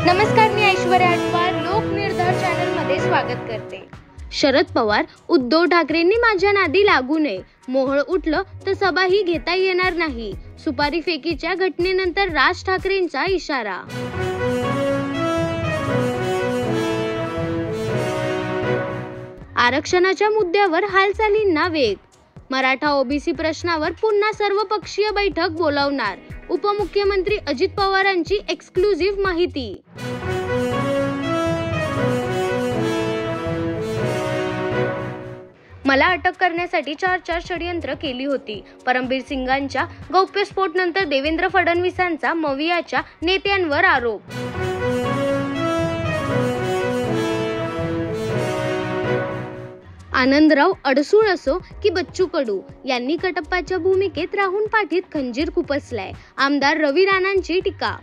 नमस्कार, मी ऐश्वर्या अटवार लोकनिर्धार चॅनलमध्ये स्वागत करते. शरद पवार, उद्धव ठाकरेंनी माझ्या नादी लागू नये. मोहळ उठलं तर सभाही घेता येणार नाही. सुपारी फेकीच्या घटनेनंतर राज ठाकरेंचा इशारा. आरक्षणाच्या मुद्द्यावर हालचालींना वेग. मराठा ओबीसी प्रश्नावर पुन्हा सर्वपक्षीय बैठक बोलावणार. उपमुख्यमंत्री अजित पवारांची एक्सक्लुझिव्ह माहिती. मला अटक करण्यासाठी चार षडयंत्र केली होती. परमबीर सिंगांच्या गौप्यस्फोटानंतर देवेंद्र फडणवीसांचा मवियाच्या नेत्यांवर आरोप. आनंदराव अडसूळ असो की बच्चू कडू यांनी कटप्पाच्या भूमिकेत राहून पाठीत खंजीर खुपसलाय. आमदार रवी राणांची टीका.